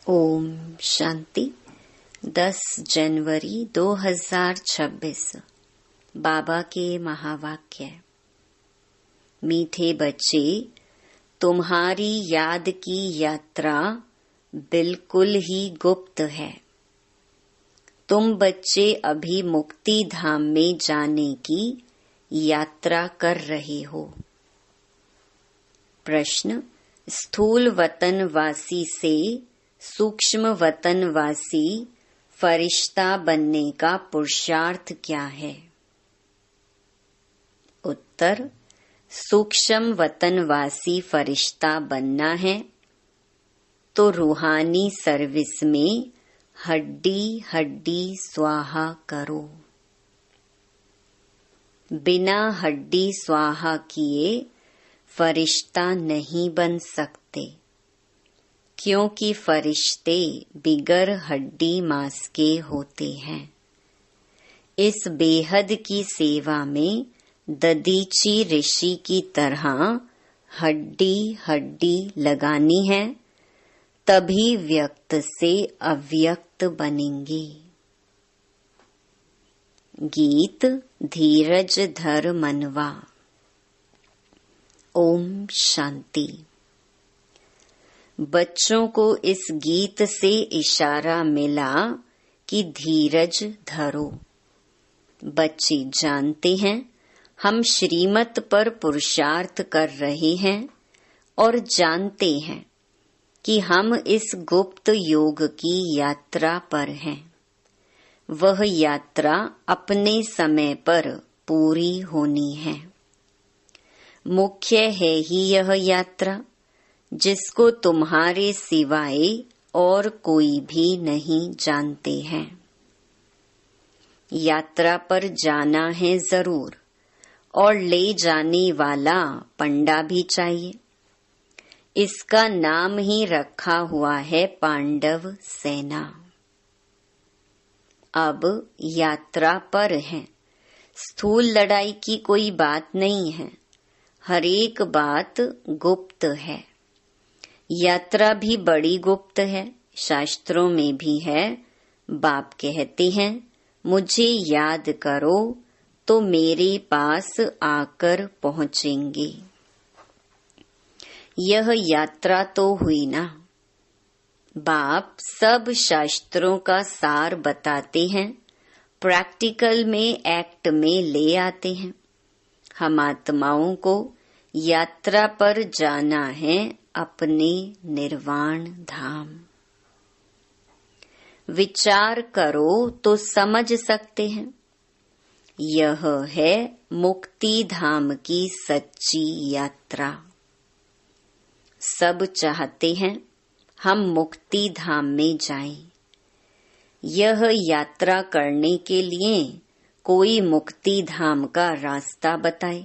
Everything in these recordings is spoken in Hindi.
ओम शांति। 10 जनवरी 2026 बाबा के महावाक्य। मीठे बच्चे, तुम्हारी याद की यात्रा बिल्कुल ही गुप्त है। तुम बच्चे अभी मुक्ति धाम में जाने की यात्रा कर रहे हो। प्रश्न: स्थूल वतनवासी से सूक्ष्म वतनवासी फरिश्ता बनने का पुरुषार्थ क्या है? उत्तर: सूक्ष्म वतनवासी फरिश्ता बनना है तो रूहानी सर्विस में हड्डी हड्डी स्वाहा करो। बिना हड्डी स्वाहा किए फरिश्ता नहीं बन सकते, क्योंकि फरिश्ते बिगर हड्डी मांस के होते हैं। इस बेहद की सेवा में ददीची ऋषि की तरह हड्डी हड्डी लगानी है, तभी व्यक्त से अव्यक्त बनेंगे। गीत धीरज धर मनवा। ओम शांति। बच्चों को इस गीत से इशारा मिला कि धीरज धरो। बच्चे जानते हैं हम श्रीमत पर पुरुषार्थ कर रहे हैं और जानते हैं कि हम इस गुप्त योग की यात्रा पर हैं। वह यात्रा अपने समय पर पूरी होनी है। मुख्य है ही यह यात्रा, जिसको तुम्हारे सिवाय और कोई भी नहीं जानते हैं। यात्रा पर जाना है जरूर, और ले जाने वाला पंडा भी चाहिए। इसका नाम ही रखा हुआ है पांडव सेना। अब यात्रा पर है, स्थूल लड़ाई की कोई बात नहीं है। हर एक बात गुप्त है। यात्रा भी बड़ी गुप्त है, शास्त्रों में भी है। बाप कहते हैं, मुझे याद करो तो मेरे पास आकर पहुंचेंगे। यह यात्रा तो हुई ना। बाप सब शास्त्रों का सार बताते हैं, प्रैक्टिकल में एक्ट में ले आते हैं। हम आत्माओं को यात्रा पर जाना है अपने निर्वाण धाम। विचार करो तो समझ सकते हैं। यह है मुक्ति धाम की सच्ची यात्रा। सब चाहते हैं हम मुक्ति धाम में जाएं। यह यात्रा करने के लिए कोई मुक्ति धाम का रास्ता बताए,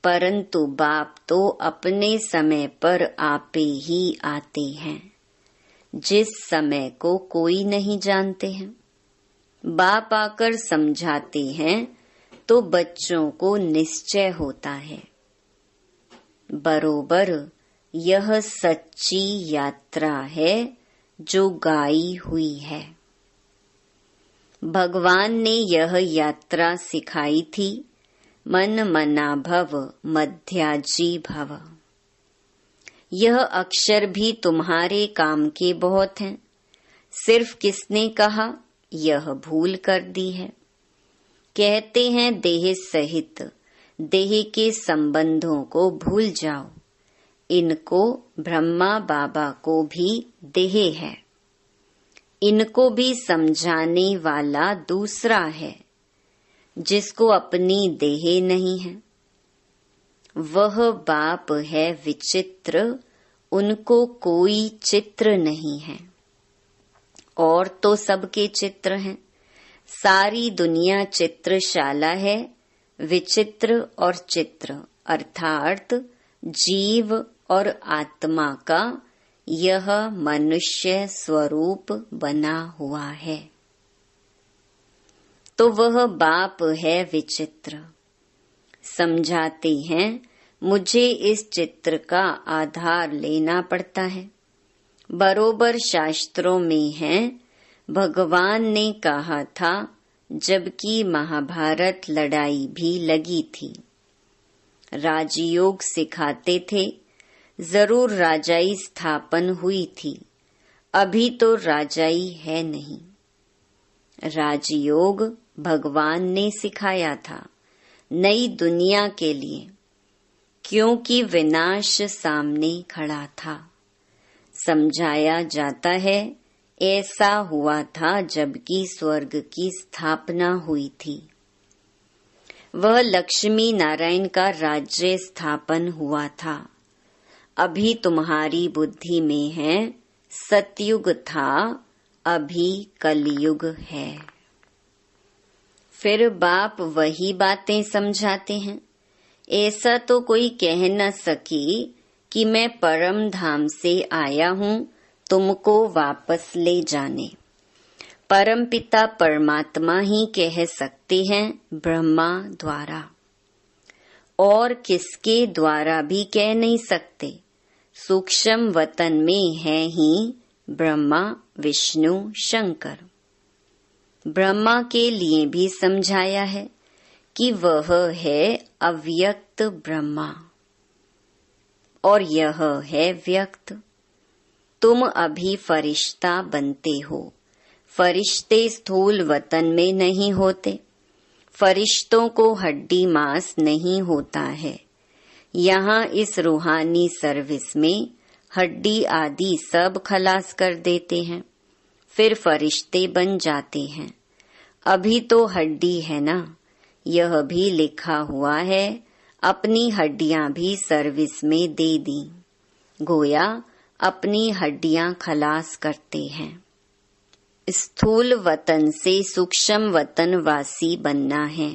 परंतु बाप तो अपने समय पर आपे ही आते हैं, जिस समय को कोई नहीं जानते हैं। बाप आकर समझाते हैं तो बच्चों को निश्चय होता है। बरोबर यह सच्ची यात्रा है जो गाई हुई है। भगवान ने यह यात्रा सिखाई थी, मन मना भव मध्याजी भव। यह अक्षर भी तुम्हारे काम के बहुत हैं। सिर्फ किसने कहा, यह भूल कर दी है। कहते हैं देह सहित देह के संबंधों को भूल जाओ। इनको ब्रह्मा बाबा को भी देह है। इनको भी समझाने वाला दूसरा है, जिसको अपनी देह नहीं है। वह बाप है विचित्र, उनको कोई चित्र नहीं है। और तो सबके चित्र हैं। सारी दुनिया चित्रशाला है। विचित्र और चित्र अर्थात जीव और आत्मा का यह मनुष्य स्वरूप बना हुआ है। तो वह बाप है विचित्र। समझाते हैं मुझे इस चित्र का आधार लेना पड़ता है बरोबर शास्त्रों में है, भगवान ने कहा था जबकि महाभारत लड़ाई भी लगी थी। राजयोग सिखाते थे, जरूर राजाई स्थापन हुई थी, अभी तो राजाई है नहीं। राजयोग भगवान ने सिखाया था नई दुनिया के लिए, क्योंकि विनाश सामने खड़ा था। समझाया जाता है ऐसा हुआ था जबकि स्वर्ग की स्थापना हुई थी। वह लक्ष्मी नारायण का राज्य स्थापन हुआ था। अभी तुम्हारी बुद्धि में है सतयुग था, अभी कलयुग है। फिर बाप वही बातें समझाते हैं। ऐसा तो कोई कह न सकी कि मैं परम धाम से आया हूँ तुमको वापस ले जाने। परम पिता परमात्मा ही कह सकते हैं ब्रह्मा द्वारा, और किसके द्वारा भी कह नहीं सकते। सूक्ष्म वतन में है ही ब्रह्मा विष्णु शंकर। ब्रह्मा के लिए भी समझाया है कि वह है अव्यक्त ब्रह्मा और यह है व्यक्त। तुम अभी फरिश्ता बनते हो। फरिश्ते स्थूल वतन में नहीं होते। फरिश्तों को हड्डी मांस नहीं होता है। यहाँ इस रूहानी सर्विस में हड्डी आदि सब खलास कर देते हैं, फिर फरिश्ते बन जाते हैं। अभी तो हड्डी है ना, यह भी लिखा हुआ है, अपनी हड्डियां भी सर्विस में दे दी। गोया अपनी हड्डियां खलास करते हैं। स्थूल वतन से सूक्ष्म वतन वासी बनना है।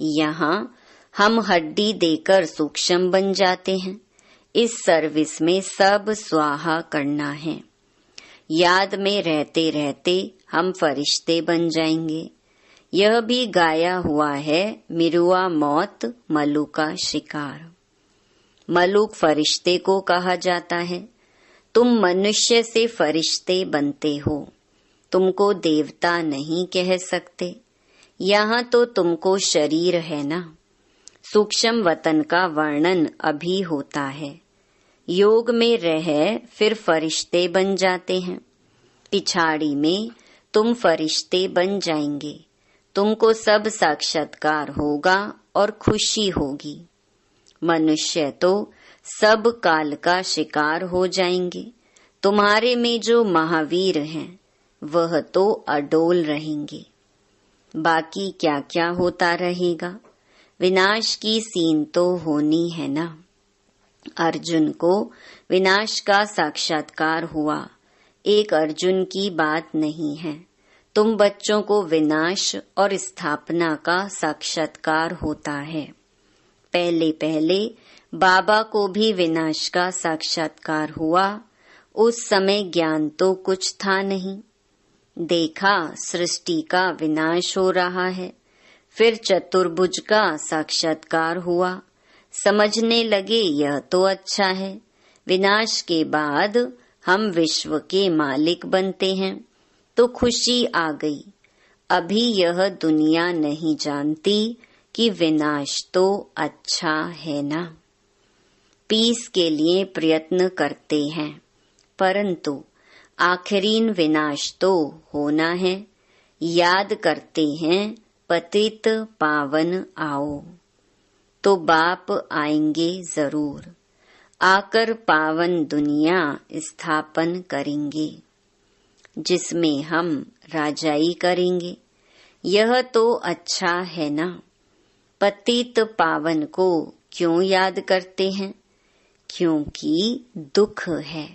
यहाँ हम हड्डी देकर सूक्ष्म बन जाते हैं। इस सर्विस में सब स्वाहा करना है। याद में रहते रहते हम फरिश्ते बन जाएंगे। यह भी गाया हुआ है, मिरुआ मौत मलू का शिकार। मलूक फरिश्ते को कहा जाता है। तुम मनुष्य से फरिश्ते बनते हो, तुमको देवता नहीं कह सकते। यहाँ तो तुमको शरीर है ना। सूक्ष्म वतन का वर्णन अभी होता है। योग में रह फिर फरिश्ते बन जाते हैं। पिछाड़ी में तुम फरिश्ते बन जाएंगे। तुमको सब साक्षात्कार होगा और खुशी होगी। मनुष्य तो सब काल का शिकार हो जाएंगे। तुम्हारे में जो महावीर हैं वह तो अडोल रहेंगे। बाकी क्या क्या होता रहेगा। विनाश की सीन तो होनी है ना। अर्जुन को विनाश का साक्षात्कार हुआ। एक अर्जुन की बात नहीं है। तुम बच्चों को विनाश और स्थापना का साक्षात्कार होता है। पहले पहले बाबा को भी विनाश का साक्षात्कार हुआ। उस समय ज्ञान तो कुछ था नहीं। देखा सृष्टि का विनाश हो रहा है। फिर चतुर्भुज का साक्षात्कार हुआ। समझने लगे यह तो अच्छा है। विनाश के बाद हम विश्व के मालिक बनते हैं तो खुशी आ गई। अभी यह दुनिया नहीं जानती कि विनाश तो अच्छा है ना। पीस के लिए प्रयत्न करते हैं, परंतु आखिरीन विनाश तो होना है। याद करते हैं पतित पावन आओ, तो बाप आएंगे जरूर। आकर पावन दुनिया स्थापन करेंगे, जिसमें हम राजाई करेंगे। यह तो अच्छा है ना। पतित पावन को क्यों याद करते हैं? क्योंकि दुख है।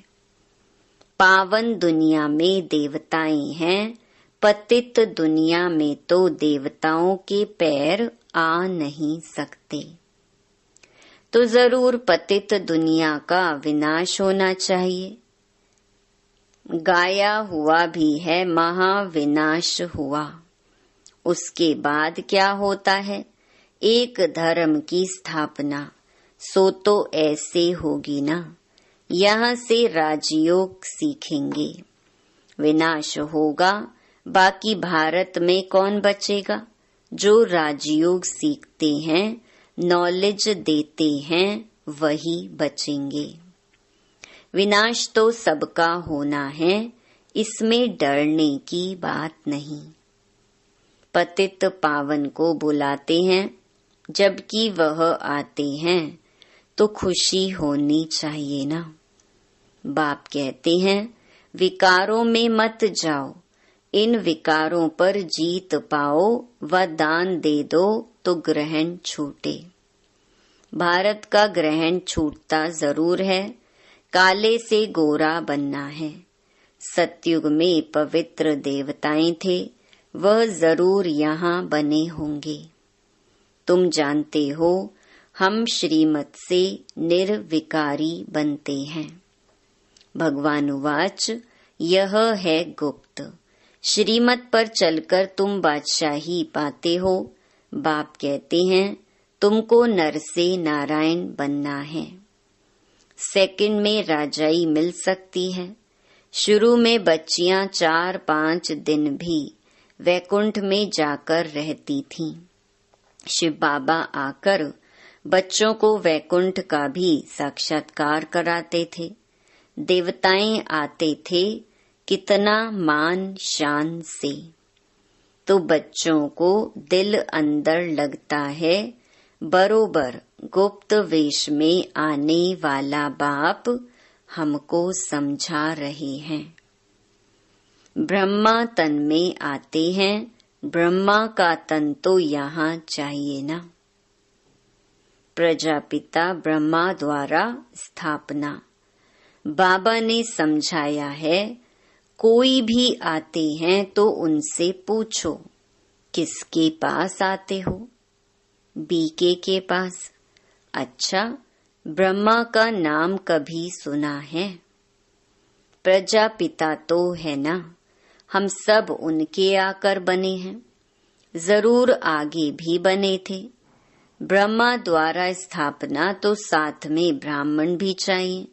पावन दुनिया में देवताएं हैं, पतित दुनिया में तो देवताओं के पैर आ नहीं सकते। तो जरूर पतित दुनिया का विनाश होना चाहिए। गाया हुआ भी है महाविनाश हुआ। उसके बाद क्या होता है? एक धर्म की स्थापना। सो तो ऐसे होगी ना। यहाँ से राजयोग सीखेंगे। विनाश होगा, बाकी भारत में कौन बचेगा? जो राजयोग सीखते हैं, नॉलेज देते हैं, वही बचेंगे। विनाश तो सबका होना है, इसमें डरने की बात नहीं। पतित पावन को बुलाते हैं, जबकि वह आते हैं तो खुशी होनी चाहिए ना। बाप कहते हैं, विकारों में मत जाओ, इन विकारों पर जीत पाओ व दान दे दो तो ग्रहण छूटे। भारत का ग्रहण छूटता जरूर है, काले से गोरा बनना है। सतयुग में पवित्र देवताएं थे, वह जरूर यहाँ बने होंगे। तुम जानते हो, हम श्रीमत से निर्विकारी बनते हैं। भगवान उवाच, यह है गुप्त। श्रीमत पर चलकर तुम बादशाही पाते हो। बाप कहते हैं, तुमको नर से नारायण बनना है। सेकंड में राजाई मिल सकती है। शुरू में बच्चियां 4-5 दिन भी वैकुंठ में जाकर रहती थीं। शिव बाबा आकर बच्चों को वैकुंठ का भी साक्षात्कार कराते थे। देवताएं आते थे, कितना मान शान से। तो बच्चों को दिल अंदर लगता है, बरोबर गुप्त वेश में आने वाला बाप हमको समझा रहे हैं। ब्रह्मा तन में आते हैं, ब्रह्मा का तन तो यहाँ चाहिए ना। प्रजापिता ब्रह्मा द्वारा स्थापना। बाबा ने समझाया है, कोई भी आते हैं तो उनसे पूछो, किसके पास आते हो? बीके के पास। अच्छा, ब्रह्मा का नाम कभी सुना है? प्रजापिता तो है ना, हम सब उनके आकर बने हैं। जरूर आगे भी बने थे। ब्रह्मा द्वारा स्थापना तो साथ में ब्राह्मण भी चाहिए।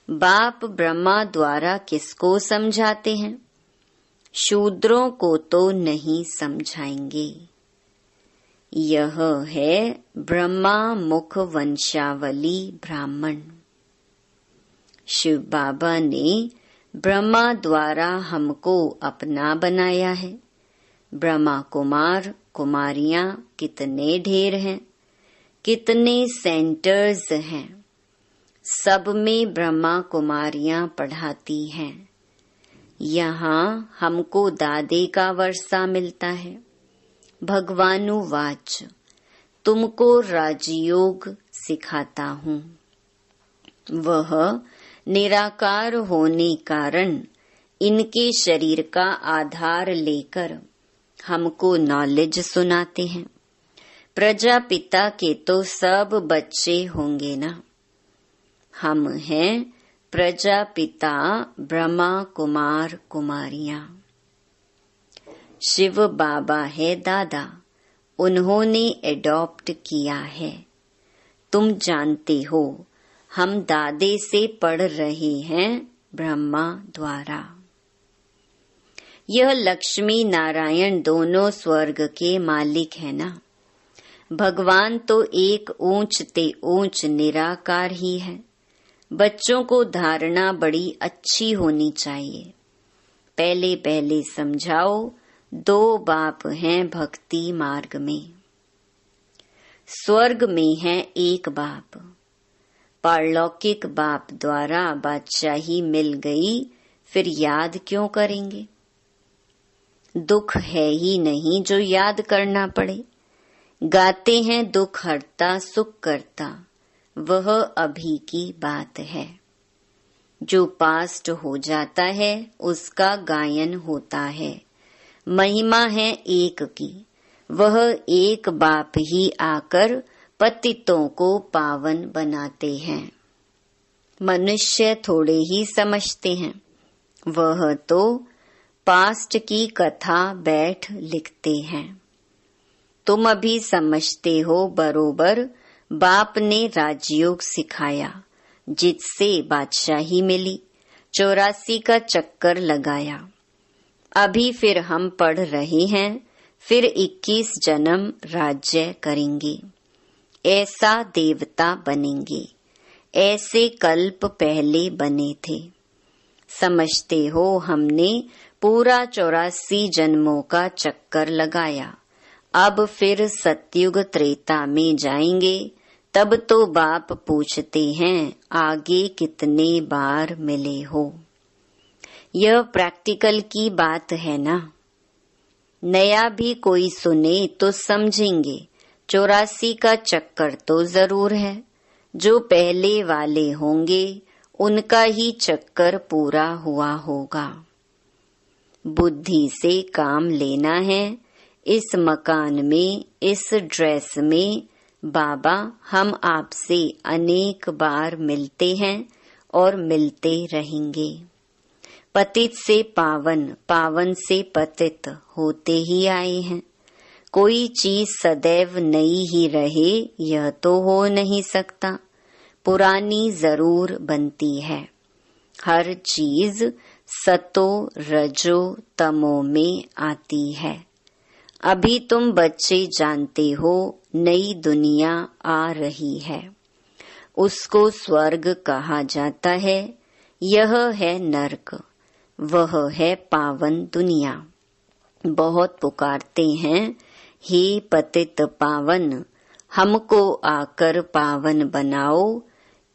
बाप ब्रह्मा द्वारा किसको समझाते हैं? शूद्रों को तो नहीं समझाएंगे। यह है ब्रह्मा मुख वंशावली ब्राह्मण। शिव बाबा ने ब्रह्मा द्वारा हमको अपना बनाया है। ब्रह्मा कुमार कुमारियां कितने ढेर हैं, कितने सेंटर्स हैं। सब में ब्रह्मा कुमारियां पढ़ाती हैं। यहाँ हमको दादे का वर्षा मिलता है। भगवानुवाच, तुमको राजयोग सिखाता हूँ। वह निराकार होने कारण इनके शरीर का आधार लेकर हमको नॉलेज सुनाते हैं। प्रजापिता के तो सब बच्चे होंगे ना। हम हैं प्रजापिता ब्रह्मा कुमार कुमारियां। शिव बाबा है दादा, उन्होंने एडॉप्ट किया है। तुम जानते हो, हम दादे से पढ़ रहे हैं ब्रह्मा द्वारा। यह लक्ष्मी नारायण दोनों स्वर्ग के मालिक है ना। भगवान तो एक ऊंच ते ऊंच निराकार ही है। बच्चों को धारणा बड़ी अच्छी होनी चाहिए। पहले पहले समझाओ, 2 बाप हैं भक्ति मार्ग में। स्वर्ग में है एक बाप। पारलौकिक बाप द्वारा बादशाही मिल गई, फिर याद क्यों करेंगे? दुख है ही नहीं जो याद करना पड़े। गाते हैं दुख हरता सुख करता, वह अभी की बात है। जो पास्ट हो जाता है उसका गायन होता है। महिमा है एक की, वह एक बाप ही आकर पतितों को पावन बनाते हैं। मनुष्य थोड़े ही समझते हैं, वह तो पास्ट की कथा बैठ लिखते हैं। तुम अभी समझते हो बरोबर। बाप ने राजयोग सिखाया, जिससे बादशाही मिली, 84 का चक्कर लगाया। अभी फिर हम पढ़ रहे हैं, फिर 21 जन्म राज्य करेंगे, ऐसा देवता बनेंगे। ऐसे कल्प पहले बने थे। समझते हो, हमने पूरा 84 जन्मों का चक्कर लगाया। अब फिर सतयुग त्रेता में जाएंगे, तब तो बाप पूछते हैं आगे कितने बार मिले हो। यह प्रैक्टिकल की बात है ना। नया भी कोई सुने तो समझेंगे 84 का चक्कर तो जरूर है। जो पहले वाले होंगे उनका ही चक्कर पूरा हुआ होगा। बुद्धि से काम लेना है। इस मकान में, इस ड्रेस में, बाबा हम आपसे अनेक बार मिलते हैं और मिलते रहेंगे। पतित से पावन, पावन से पतित होते ही आए हैं। कोई चीज सदैव नई ही रहे यह तो हो नहीं सकता, पुरानी जरूर बनती है। हर चीज सतो रजो तमो में आती है। अभी तुम बच्चे जानते हो नई दुनिया आ रही है, उसको स्वर्ग कहा जाता है। यह है नरक, वह है पावन दुनिया। बहुत पुकारते हैं, हे पतित पावन, हमको आकर पावन बनाओ,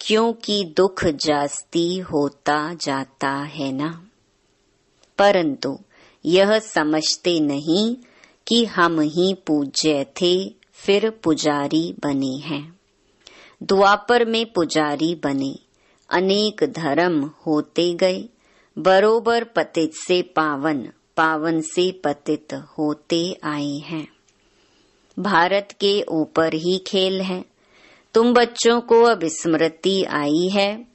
क्योंकि दुख जास्ती होता जाता है ना। परंतु यह समझते नहीं कि हम ही पूज्य थे, फिर पुजारी बने हैं। द्वापर में पुजारी बने, अनेक धर्म होते गए, बरोबर पतित से पावन, पावन से पतित होते आए हैं। भारत के ऊपर ही खेल है। तुम बच्चों को अब स्मृति आई है,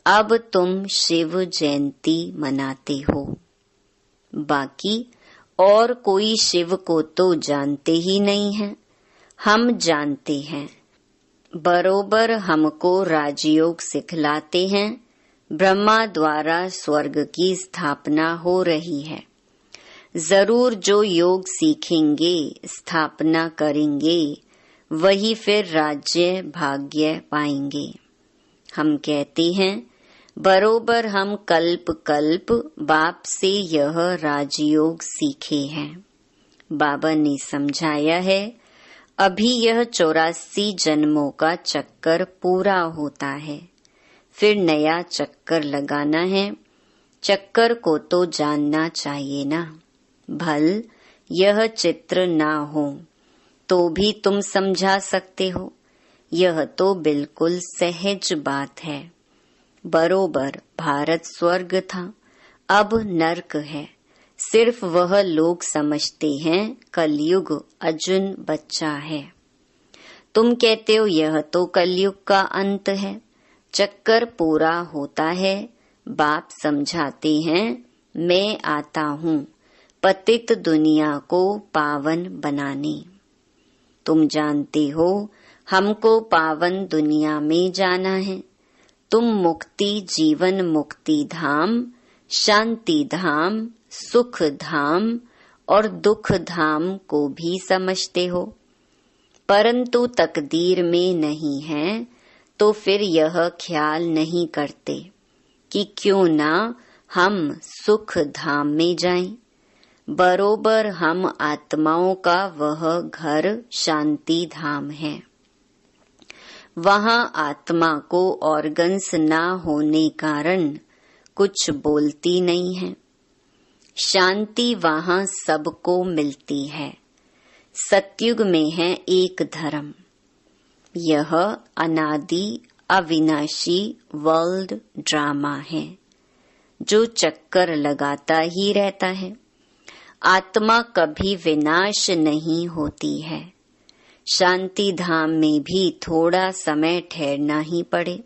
अब तुम शिव जयंती मनाते हो। बाकी और कोई शिव को तो जानते ही नहीं है। हम जानते हैं, बरोबर हमको राजयोग सिखलाते हैं। ब्रह्मा द्वारा स्वर्ग की स्थापना हो रही है। जरूर जो योग सीखेंगे, स्थापना करेंगे, वही फिर राज्य भाग्य पाएंगे। हम कहते हैं, बरोबर हम कल्प कल्प बाप से यह राजयोग सीखे हैं। बाबा ने समझाया है, अभी यह 84 जन्मों का चक्कर पूरा होता है, फिर नया चक्कर लगाना है। चक्कर को तो जानना चाहिए ना। भल यह चित्र ना हो तो भी तुम समझा सकते हो। यह तो बिल्कुल सहज बात है। बरोबर भारत स्वर्ग था, अब नरक है। सिर्फ वह लोग समझते हैं कलयुग अर्जुन बच्चा है। तुम कहते हो यह तो कलयुग का अंत है, चक्कर पूरा होता है। बाप समझाते हैं, मैं आता हूँ पतित दुनिया को पावन बनाने। तुम जानते हो हमको पावन दुनिया में जाना है। तुम मुक्ति, जीवन मुक्ति धाम, शांति धाम, सुख धाम और दुख धाम को भी समझते हो, परंतु तकदीर में नहीं है, तो फिर यह ख्याल नहीं करते कि क्यों ना हम सुख धाम में जाएं। बरोबर हम आत्माओं का वह घर शांति धाम है। वहाँ आत्मा को ऑर्गन्स ना होने कारण कुछ बोलती नहीं है। शांति वहाँ सबको मिलती है। सतयुग में है एक धर्म। यह अनादि अविनाशी वर्ल्ड ड्रामा है जो चक्कर लगाता ही रहता है। आत्मा कभी विनाश नहीं होती है। शांति धाम में भी थोड़ा समय ठहरना ही पड़े।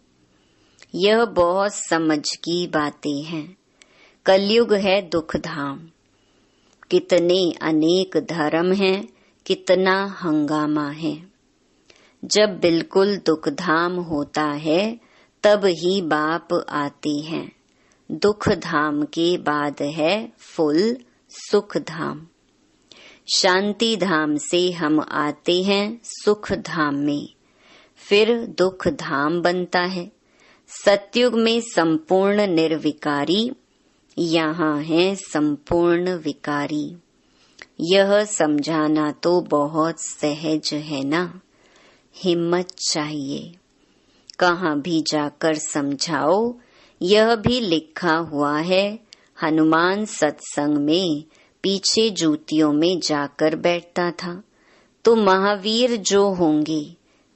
यह बहुत समझ की बातें हैं। कलयुग है दुख धाम। कितने अनेक धर्म हैं, कितना हंगामा है। जब बिल्कुल दुख धाम होता है तब ही बाप आते हैं। दुख धाम के बाद है फुल सुख धाम। शांति धाम से हम आते हैं सुख धाम में, फिर दुख धाम बनता है। सतयुग में संपूर्ण निर्विकारी, यहाँ है संपूर्ण विकारी। यह समझाना तो बहुत सहज है ना, हिम्मत चाहिए। कहाँ भी जाकर समझाओ, यह भी लिखा हुआ है। हनुमान सत्संग में पीछे जूतियों में जाकर बैठता था, तो महावीर जो होंगे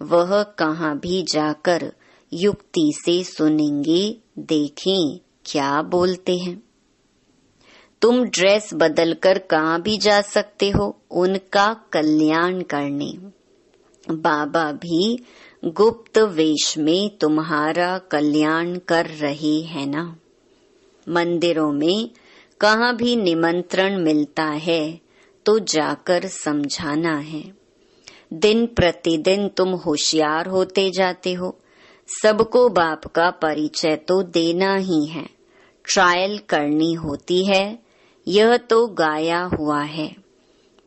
वह कहाँ भी जाकर युक्ति से सुनेंगे, देखें क्या बोलते हैं। तुम ड्रेस बदलकर कहाँ भी जा सकते हो उनका कल्याण करने। बाबा भी गुप्त वेश में तुम्हारा कल्याण कर रहे हैं ना। मंदिरों में कहाँ भी निमंत्रण मिलता है तो जाकर समझाना है। दिन प्रतिदिन तुम होशियार होते जाते हो, सबको बाप का परिचय तो देना ही है। ट्रायल करनी होती है, यह तो गाया हुआ है।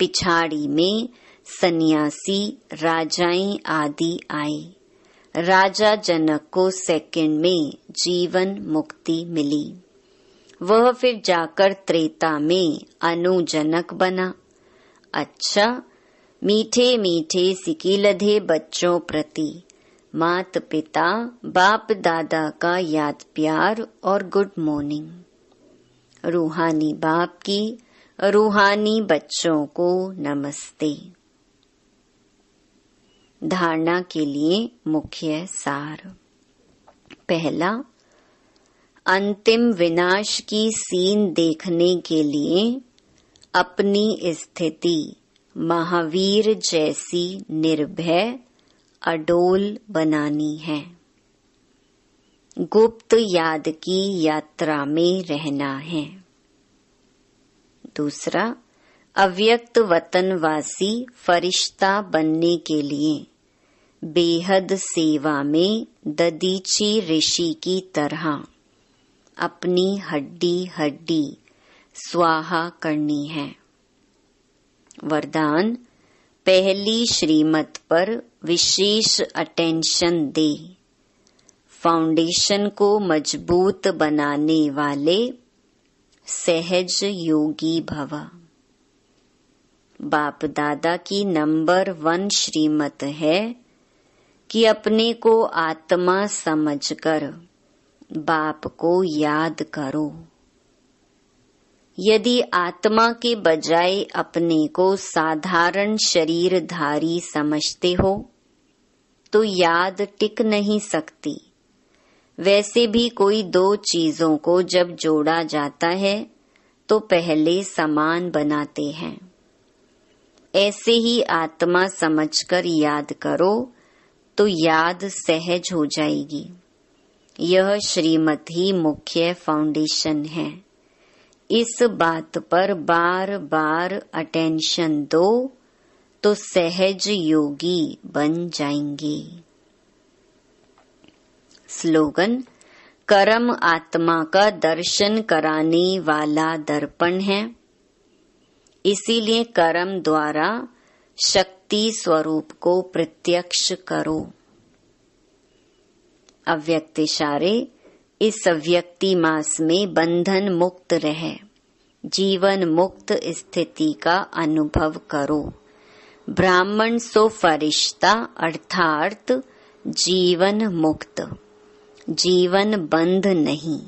पिछाड़ी में सन्यासी राजाएं आदि आई। राजा जनक को सेकंड में जीवन मुक्ति मिली। वह फिर जाकर त्रेता में अनुजनक बना। अच्छा, मीठे मीठे सिकीलधे बच्चों प्रति मात पिता बाप दादा का याद प्यार और गुड मॉर्निंग। रूहानी बाप की रूहानी बच्चों को नमस्ते। धारणा के लिए मुख्य सार। पहला, अंतिम विनाश की सीन देखने के लिए अपनी स्थिति महावीर जैसी निर्भय अडोल बनानी है। गुप्त याद की यात्रा में रहना है। दूसरा, अव्यक्त वतनवासी फरिश्ता बनने के लिए बेहद सेवा में ददीची ऋषि की तरह अपनी हड्डी हड्डी स्वाहा करनी है। वरदान, पहली श्रीमत पर विशेष अटेंशन दे। फाउंडेशन को मजबूत बनाने वाले सहज योगी भव। बाप दादा की नंबर 1 श्रीमत है कि अपने को आत्मा समझकर बाप को याद करो। यदि आत्मा के बजाय अपने को साधारण शरीरधारी समझते हो तो याद टिक नहीं सकती। वैसे भी कोई दो चीजों को जब जोड़ा जाता है तो पहले समान बनाते हैं। ऐसे ही आत्मा समझकर याद करो तो याद सहज हो जाएगी। यह श्रीमत ही मुख्य फाउंडेशन है। इस बात पर बार बार अटेंशन दो तो सहज योगी बन जाएंगे। स्लोगन, कर्म आत्मा का दर्शन कराने वाला दर्पण है, इसीलिए कर्म द्वारा शक्ति स्वरूप को प्रत्यक्ष करो। अव्यक्त इशारे, इस अव्यक्ति मास में बंधन मुक्त रहे, जीवन मुक्त स्थिति का अनुभव करो। ब्राह्मण सो फरिश्ता अर्थात जीवन मुक्त। जीवन बंध नहीं,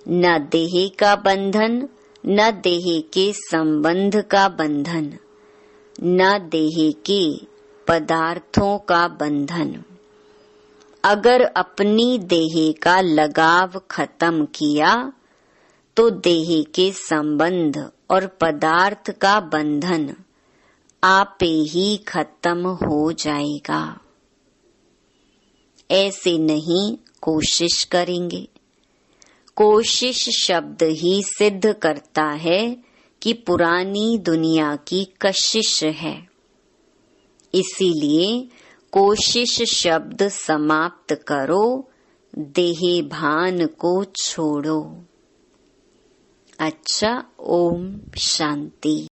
न देह का बंधन, न देह के संबंध का बंधन, न देह के पदार्थों का बंधन। अगर अपनी देह का लगाव खत्म किया तो देह के संबंध और पदार्थ का बंधन आपे ही खत्म हो जाएगा। ऐसे नहीं कोशिश करेंगे। कोशिश शब्द ही सिद्ध करता है कि पुरानी दुनिया की कशिश है। इसीलिए कोशिश शब्द समाप्त करो, देहे भान को छोड़ो। अच्छा, ओम शांति।